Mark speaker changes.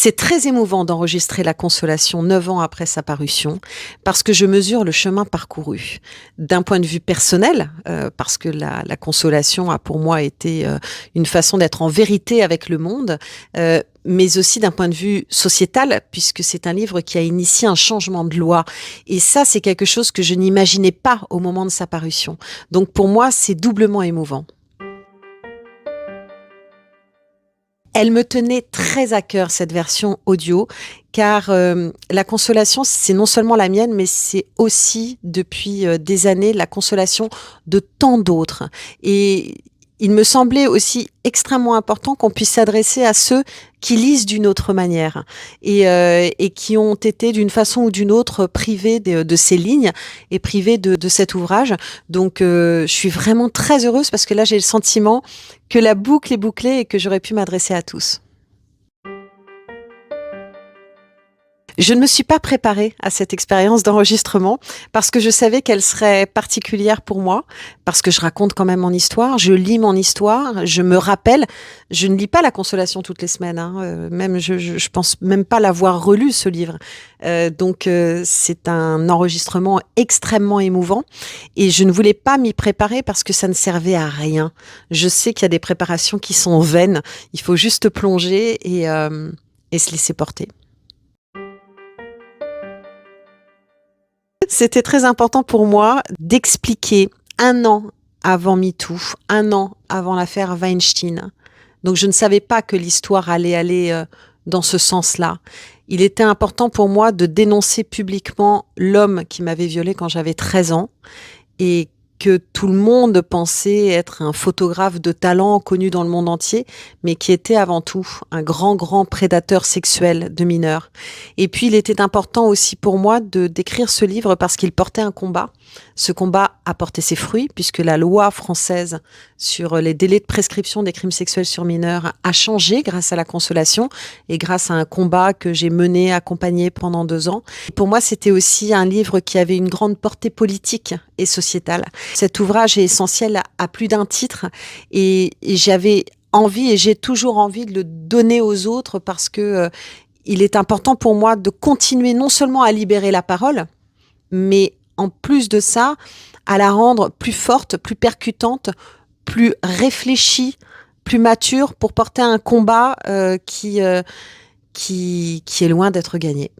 Speaker 1: C'est très émouvant d'enregistrer La Consolation 9 ans après sa parution, parce que je mesure le chemin parcouru. D'un point de vue personnel, parce que la consolation a pour moi été une façon d'être en vérité avec le monde, mais aussi d'un point de vue sociétal, puisque c'est un livre qui a initié un changement de loi. Et ça, c'est quelque chose que je n'imaginais pas au moment de sa parution. Donc pour moi, c'est doublement émouvant. Elle me tenait très à cœur, cette version audio, car la consolation, c'est non seulement la mienne, mais c'est aussi, depuis des années, la consolation de tant d'autres. Et il me semblait aussi extrêmement important qu'on puisse s'adresser à ceux qui lisent d'une autre manière et qui ont été d'une façon ou d'une autre privés de ces lignes et privés de cet ouvrage. Donc je suis vraiment très heureuse parce que là j'ai le sentiment que la boucle est bouclée et que j'aurais pu m'adresser à tous. Je ne me suis pas préparée à cette expérience d'enregistrement parce que je savais qu'elle serait particulière pour moi, parce que je raconte quand même mon histoire, je lis mon histoire, je me rappelle. Je ne lis pas La Consolation toutes les semaines, hein, même je pense même pas l'avoir relu ce livre. Donc c'est un enregistrement extrêmement émouvant et je ne voulais pas m'y préparer parce que ça ne servait à rien. Je sais qu'il y a des préparations qui sont vaines, il faut juste plonger et se laisser porter. C'était très important pour moi d'expliquer 1 an avant MeToo, 1 an avant l'affaire Weinstein. Donc je ne savais pas que l'histoire allait aller dans ce sens-là. Il était important pour moi de dénoncer publiquement l'homme qui m'avait violée quand j'avais 13 ans et que tout le monde pensait être un photographe de talent connu dans le monde entier, mais qui était avant tout un grand prédateur sexuel de mineurs. Et puis, il était important aussi pour moi d'écrire ce livre parce qu'il portait un combat. Ce combat a porté ses fruits puisque la loi française sur les délais de prescription des crimes sexuels sur mineurs a changé grâce à La Consolation et grâce à un combat que j'ai mené, accompagné pendant 2 ans. Pour moi, c'était aussi un livre qui avait une grande portée politique et sociétale. Cet ouvrage est essentiel à plus d'un titre et j'avais envie et j'ai toujours envie de le donner aux autres parce que il est important pour moi de continuer non seulement à libérer la parole, mais en plus de ça, à la rendre plus forte, plus percutante, plus réfléchie, plus mature pour porter un combat qui est loin d'être gagné.